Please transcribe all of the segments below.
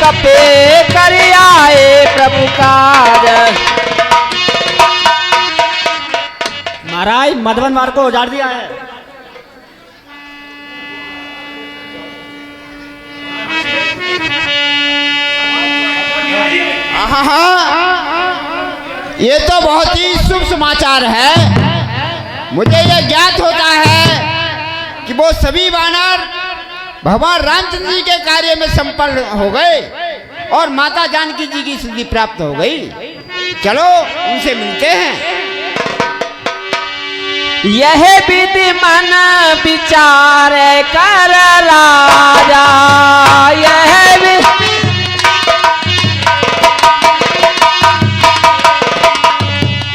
कपे कर आए प्रभु काज। महाराज मधवन मार्ग को उजाड़ दिया है। ये तो बहुत ही शुभ समाचार है। मुझे यह ज्ञात होता है कि वो सभी वानर भगवान रामचंद्र जी के कार्य में संपन्न हो गए और माता जानकी जी की सिद्धि प्राप्त हो गई। चलो उनसे मिलते हैं। यह विधि मन विचार कर राजा, यह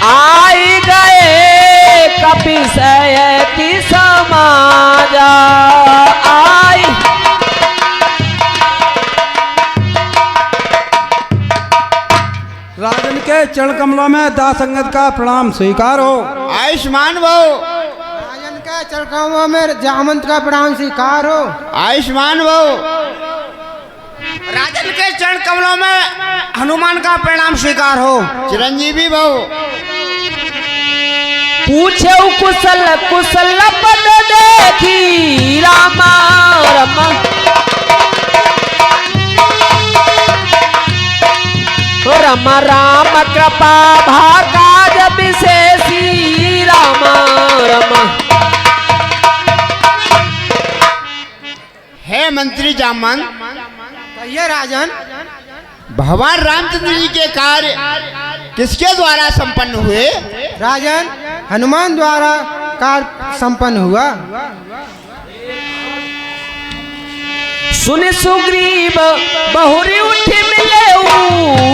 आई गए कपिशय की समाजा। आई राजन के चरण कमलों में दास संगत का प्रणाम स्वीकार हो। आयुष्मान भव। राजन के चरण कमलों में जामंत का प्रणाम स्वीकार हो। आयुष्मान भव। राजन के चरण कमलों में हनुमान का प्रणाम स्वीकार हो। चिरंजीवी भव। पूछे कुशल कुशल पद देखी रामा रमा। रमा राम कृपा भाकाज विशेषी रामा रमा। हे मंत्री जामन, कहिए राजन। भगवान रामचंद्र जी के कार्य किसके द्वारा संपन्न हुए? राजन, हनुमान द्वारा कार्य संपन्न हुआ। सुन सुग्रीव बहुरी उठी मिले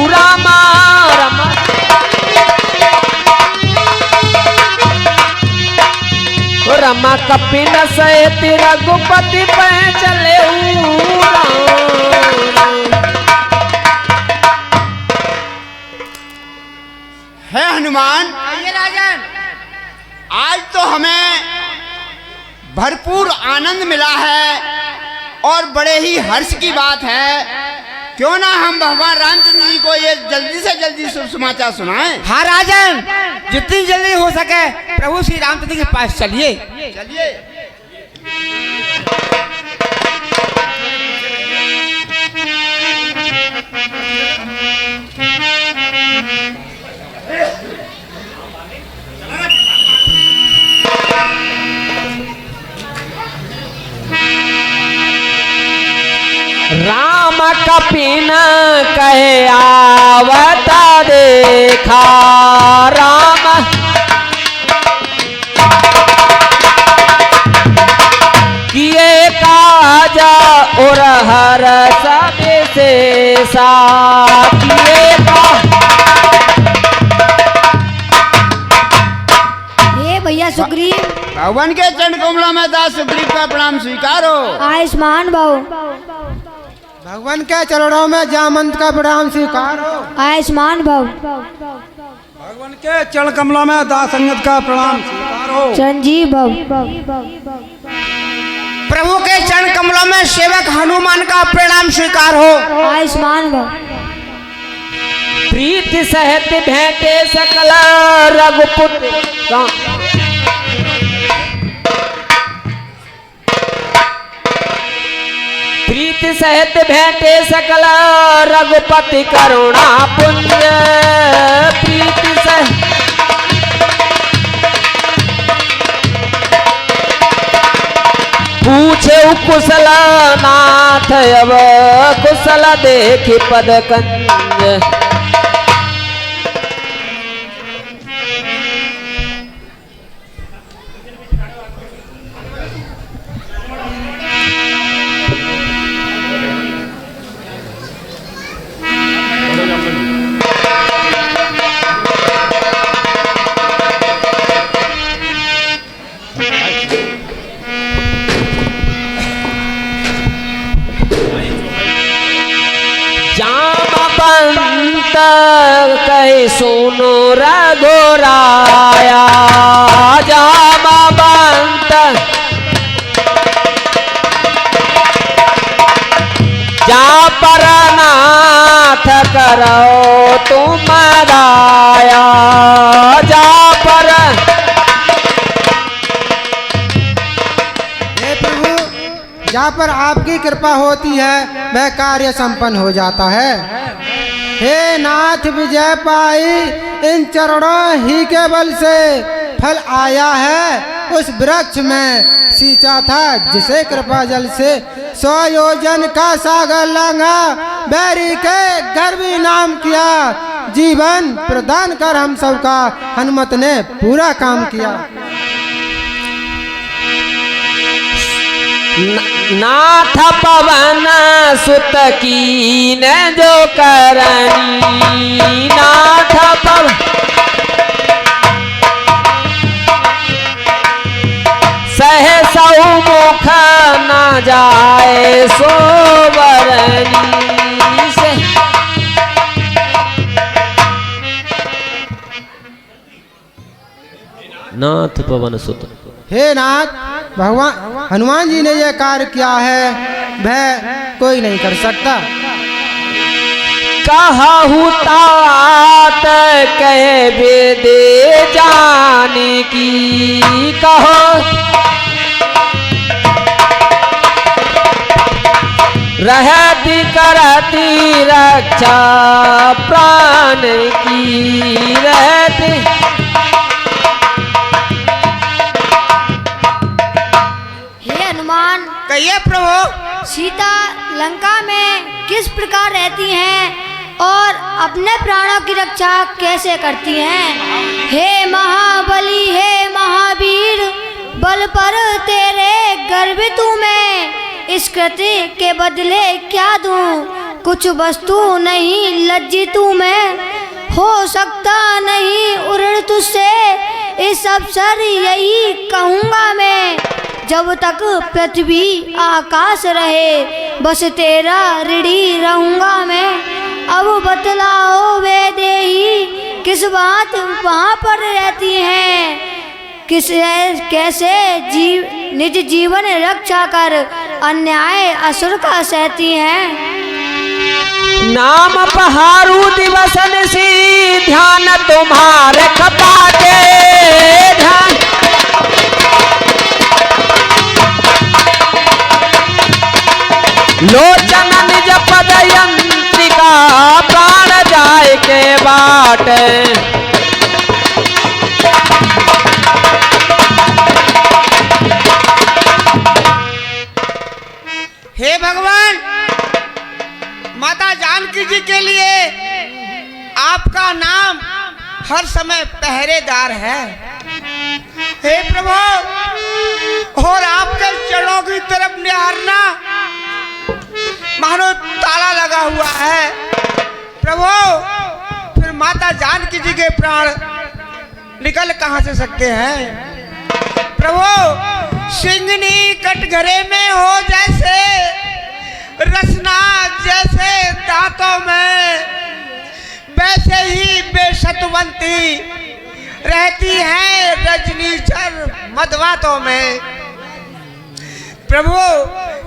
रामा रमा। रमा कपिन सहित रघुपति पे चले है हनुमान। राजन, आज तो हमें भरपूर आनंद मिला है और बड़े ही हर्ष की बात है। क्यों ना हम भगवान रामचंद्र जी को ये जल्दी से जल्दी शुभ समाचार सुनाएं। हाँ राजन, जितनी जल्दी हो सके प्रभु श्री रामचंद्र के पास चलिए। चलिए। राम कपिन कहे आवता देखा राम। किए काज और हर सब से किए भैया सुग्रीव। भगवान के चरण कमलों में दास सुग्रीव का प्रणाम स्वीकार हो। आयुष्मान भव। भगवान के चरणों में जामंत का प्रणाम स्वीकार हो। आयुष्मान भव। भगवान के चरण कमलों में दास संगत का प्रणाम स्वीकार हो। संजीव भव। प्रभु के चरण कमलों में सेवक हनुमान का प्रणाम स्वीकार हो। आयुष्मान भव। प्रीति सहित भेंटे सकल रघुपुत्र। प्रीति सहित भेंटे सकल रघुपति करुणा पुंज। प्रीति सहित पूछे कुशल नाथ अब कुशल देखी पद कंज। कहे सुनो रघुराया जामवंत। जा पर ना करो तुम दाया जा पर। हे प्रभु, जहाँ पर आपकी कृपा होती है वह कार्य संपन्न हो जाता है। हे नाथ, विजय पाई इन चरणों ही के बल से फल आया है। उस वृक्ष में सींचा था जिसे कृपा जल से 100 योजन का सागर लांगा, बैरी के गर्वी नाम किया। जीवन प्रदान कर हम सबका हनुमत ने पूरा काम किया। नाथ पवन सुत की न जो करनी, नाथ पवन सहे सौ मुख न जाए सोवरनी से। नाथ पवन सुत। हे नाथ, भगवान हनुमान जी ने यह कार्य किया है, वह कोई नहीं कर सकता। कहु तात कह दे जाने की, कहो रहती करती रक्षा प्राण की रहती। हे हनुमान, कहिए प्रभु। सीता लंका में किस प्रकार रहती हैं और अपने प्राणों की रक्षा कैसे करती हैं? हे महाबली, हे महावीर, बल पर तेरे गर्वित हूँ मैं। इस कृत्य के बदले क्या दूं? कुछ वस्तु नहीं लज्जित हूँ मैं। हो सकता नहीं उड़ तुझसे इस अवसर यही कहूँगा मैं। जब तक पृथ्वी आकाश रहे बस तेरा ऋणी रहूँगा मैं। अब बतलाओ वे देही किस बात वहाँ पर रहती हैं, किस कैसे निज जीवन रक्षा कर अन्याय असुर का सहती हैं। नाम पहारू दिवस निसी ध्यान तुम्हारे कपाटे ध्यान। लोचन निज पद यंत्रिका प्राण जाय के बाट। हे भगवान, माता जानकी जी के लिए आपका नाम हर समय पहरेदार है। हे प्रभु, और आपके चरणों की तरफ निहारना मानो ताला लगा हुआ है। प्रभु, फिर माता जानकी जी के प्राण निकल कहां से सकते हैं? प्रभु, सिंगनी कटघरे में हो जैसे, रसना जैसे दांतों में, वैसे ही बेशतवंती रहती है रजनीचर मधवातों में। प्रभु,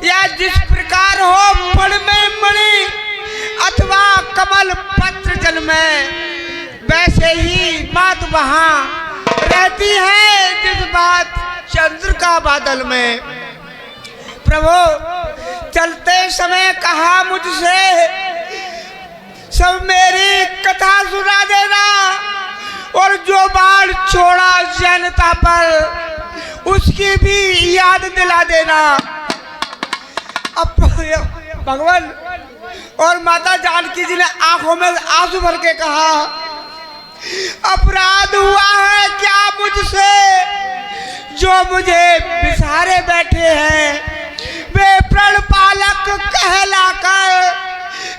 या जिस प्रकार हो फल में मणि अथवा कमल पत्र जल में, वैसे ही मात वहां रहती है जिस बात चंद्र का बादल में। प्रभु, चलते समय कहा मुझसे सब मेरी कथा सुना देना, और जो बाढ़ छोड़ा जनता पर उसकी भी याद दिला देना। अब भगवान और माता जानकी जी ने आंखों में आंसू भर के कहा, अपराध हुआ है क्या मुझसे जो मुझे बिसारे बैठे हैं? वे प्रण पालक कहलाकर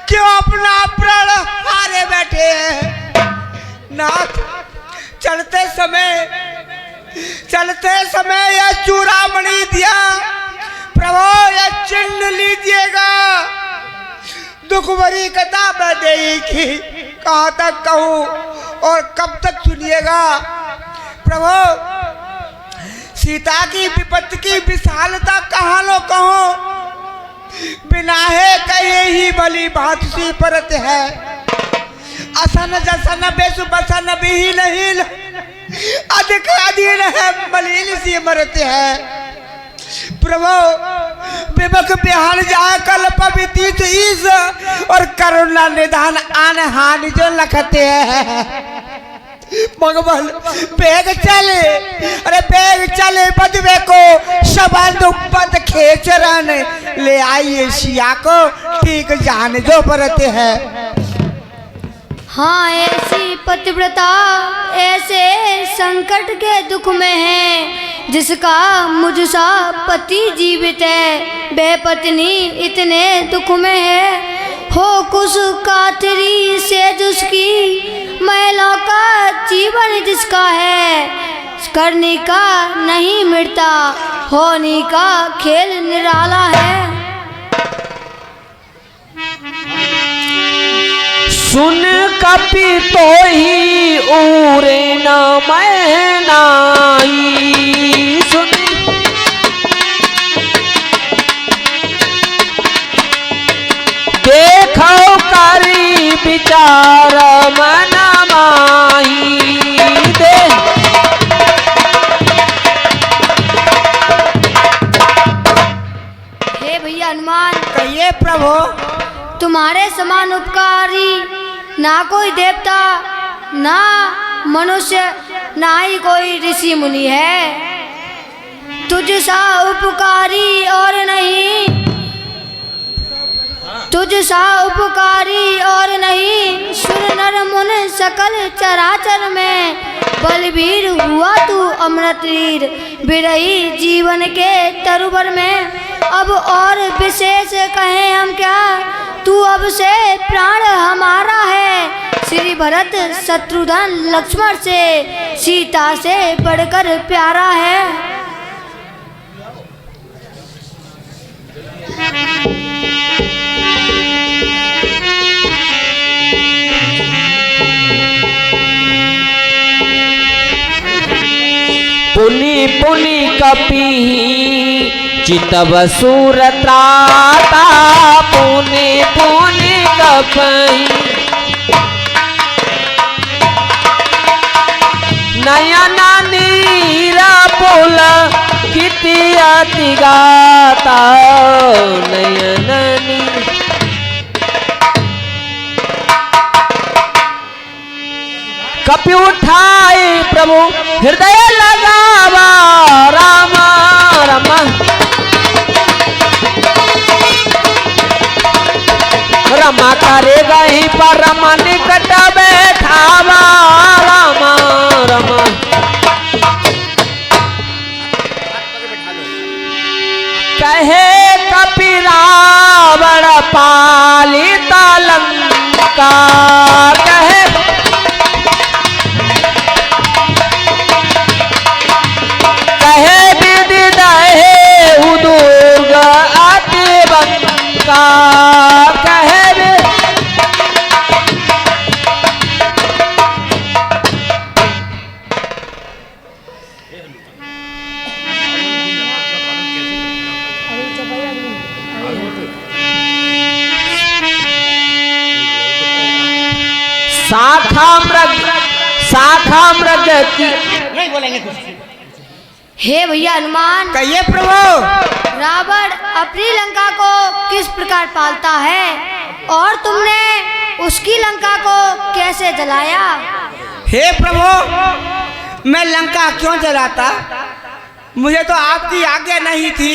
क्यों अपना प्रण हारे बैठे हैं? नाथ, चलते समय यह चूड़ामणि दिया, प्रभु यह चिन्ह लीजिएगा। दुख भरी कथा मैं देगी, कहाँ तक कहूँ और कब तक सुनिएगा? प्रभु, सीता की विपत्ति की विशालता कहाँ लो कहो, बिना है कहे ही भली भांति सी परत है। असन जसन बेसु बसन बिहीन हीन अधिक अधीन है मलिन सी मरते हैं। प्रभु विमुख बिहान जाए कल पवितीत ईस और करुणा निधान आन हानि जो लखते हैं। भगवान बेग चले, अरे बेग चले बदवे को सबंध पद खेचरन ले आइए सिया को ठीक जान जो बरते हैं। हाँ, ऐसी पतिव्रता ऐसे संकट के दुख में है, जिसका मुझसा पति जीवित है, वह पत्नी इतने दुख में है। हो कुछ कातरी से जिसकी महिला का जीवन जिसका है, करने का नहीं मिटता, होने का खेल निराला है। सुन कपि तो ही उरे न मैं नाई। सुन देखो करी विचार मन माही दे। हे भैया हनुमान, कहिए प्रभु। तुम्हारे समान उपकारी ना कोई देवता, ना मनुष्य, ना ही कोई ऋषि मुनि है। तुझ सा उपकारी और नहीं, तुझ सा उपकारी और नहीं। सुर नर मुन सकल चराचर में, बलवीर हुआ तू अमृतवीर, बिरही जीवन के तरुवर में। अब और विशेष कहें हम क्या, तू अब से प्राण हमारा है। श्री भरत शत्रुघ्न लक्ष्मण से, सीता से बढ़कर प्यारा है। पुनि पुनि कपि चितव सूरत्राता। पुनि पुनि कपि नयन नीरा पुल किति अति गाता। नयन कपि उठाए प्रभु हृदय लगावा। राम राम रमा करे गही पर रम निकट बैठावा। राम राम कहे कपि रावण पालिता लंका। कहे विधि दहे उदुर्ग अति बंका। कहे शाखा मृग की नहीं बोलेंगे कुछ। हे भैया हनुमान, कहिए प्रभु। रावण अपनी लंका को किस प्रकार पालता है और तुमने उसकी लंका को कैसे जलाया? हे प्रभु, मैं लंका क्यों जलाता? मुझे तो आपकी आज्ञा नहीं थी।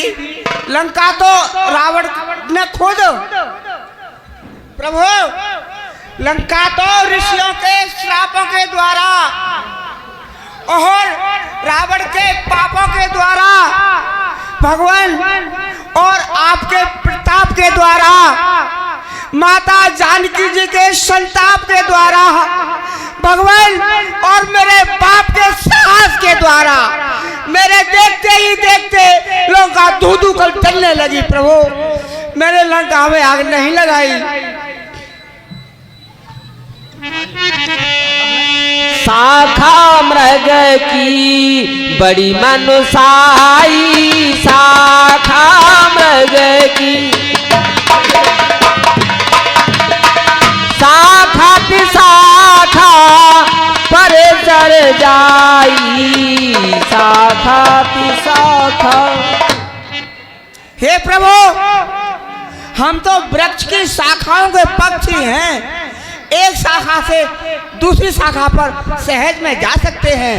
लंका तो रावण ने खोद। प्रभु, लंका तो ऋषियों के श्रापों के द्वारा और रावण के पापों के द्वारा, भगवान और आपके प्रताप के द्वारा, माता जानकी जी के संताप के द्वारा, भगवान और मेरे बाप के साहस के द्वारा, मेरे देखते ही देखते लंका धू कर जलने लगी। प्रभु, मेरे लंका में आग नहीं लगाई। शाखा मृग की बड़ी मनुसाई। शाखा मृग की शाखा जाई शाखा ती शाखा। हे प्रभु, हम तो वृक्ष की शाखाओं के पक्षी हैं, एक शाखा से दूसरी शाखा पर सहज में जा सकते हैं।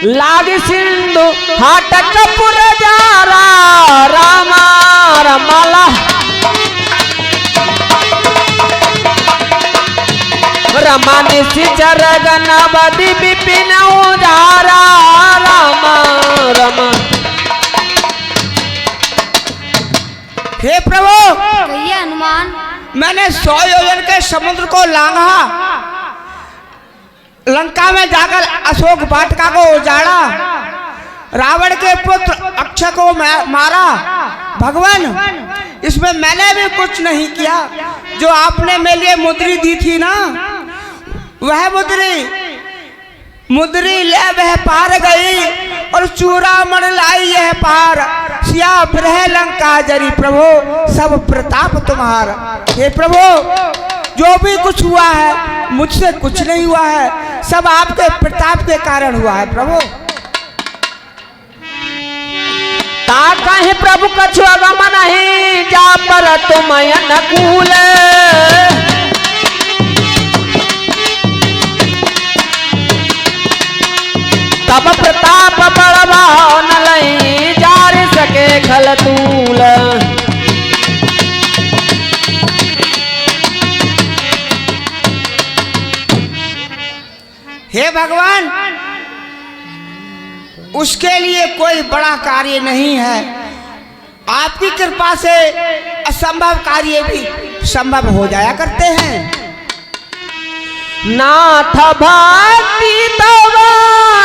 लागी सिंधु हाटक पुरजारा रामा रमाला रमानि सिचर गणपति विपिन उजारा रामा रमा। हे प्रभु, कहिए हनुमान। मैंने 100 योजन के समुद्र को लांघा, लंका में जाकर अशोक वाटिका को उजाड़ा, रावण के पुत्र अक्षय को मारा। भगवान, इसमें मैंने भी कुछ नहीं किया। जो आपने मेरे लिए मुद्री दी थी ना, वह मुद्री ले वह पार गई और चूड़ामण लाई यह पार। सिया ब्रह लंका जरी प्रभु, सब प्रताप तुम्हारा। हे प्रभु, जो भी कुछ हुआ है मुझसे कुछ नहीं हुआ है, सब आपके प्रताप के कारण हुआ है प्रभु। ता कहीं प्रभु कछु अगम नहीं, जा पर तुम अनुकूल। तब प्रताप बड़वा न लई, जार सके खलतूल। हे भगवान, उसके लिए कोई बड़ा कार्य नहीं है। आपकी कृपा से असंभव कार्य भी संभव हो जाया करते हैं। नाथ भक्ति तव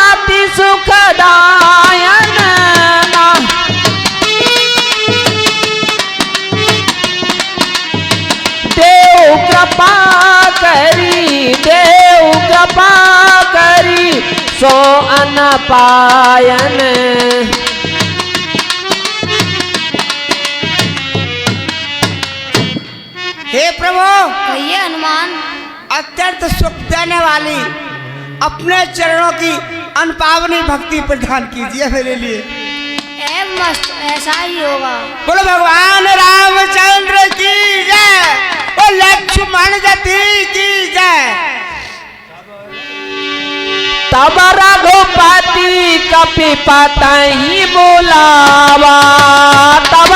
अति सुखदायन ना। देव कृपा करी सो अन पायन। हे प्रभु, कहिए हनुमान। अत्यंत सुख देने वाली अपने चरणों की अनपावनी भक्ति प्रदान कीजिए मेरे लिए। एवं मस्त, ऐसा ही होगा। बोलो भगवान रामचंद्र की जय, और लक्ष्मण जी की जय। तब रघुपति कपिपतहि बुलावा, तब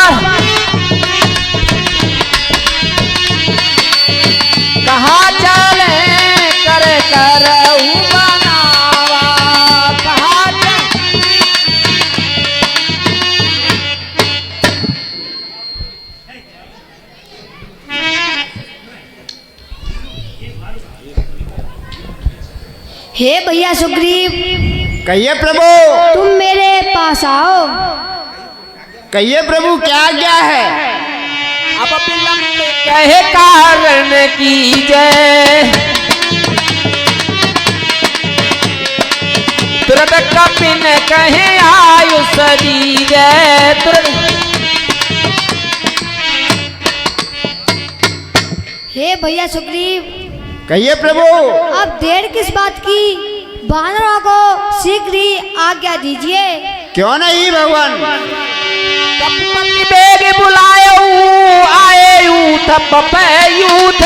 कहा चले करऊ बनावा, कहा हे भैया सुग्रीव, कहिए प्रभु। तुम मेरे पास आओ। कहिए प्रभु, क्या आज्ञा है? अब विलंब कहे कारण की जय, तुरंत कपिन कहे आयुष दीजय। हे भैया सुग्रीव, कहिए प्रभु। अब देर किस बात की, वानरों को शीघ्र ही आज्ञा दीजिए। क्यों नहीं भगवान? कपिपति बेग बुलायो आए यूथ पपे यूथ।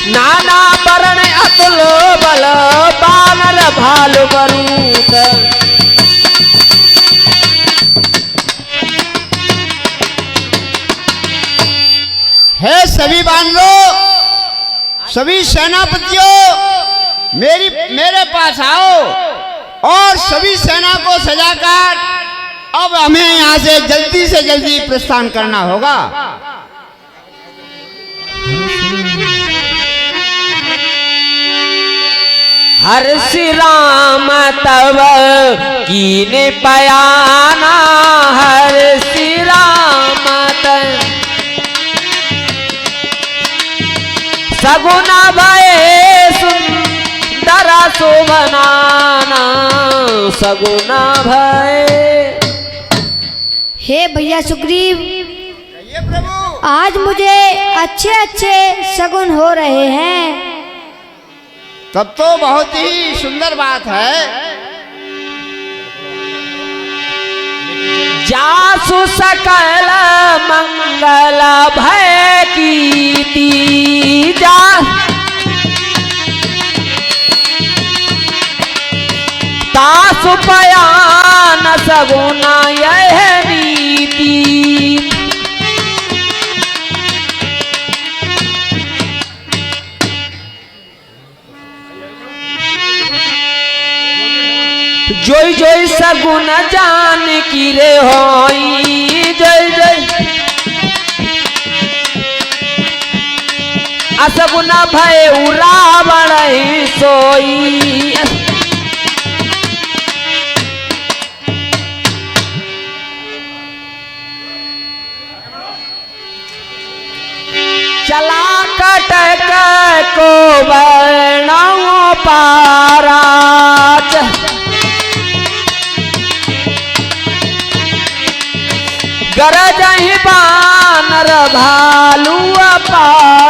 नाना वर्ण अतुल बल बानर भालु बरूथ। हे सभी बानरों, सभी सेनापतियों, मेरे पास आओ और सभी सेना को सजाकर अब हमें यहाँ से जल्दी प्रस्थान करना होगा। हर श्री राम तव कीने पयाना, हर श्री राम तव सगुना भय सुंदर शोभनाना, सगुना भय। हे भैया सुग्रीव, कहिए प्रभु। आज मुझे अच्छे अच्छे शगुन हो रहे हैं। तब तो बहुत ही सुंदर बात है। जासु सकल मंगल भय कीर्ति जा तासु पयान सगुना यह नीति। जोई जोई सगुन जान की रे होई जय जय असगुन भय रावण सोई। चला कटक को वर्णों पाराच गरजहि बानर भालू अपार।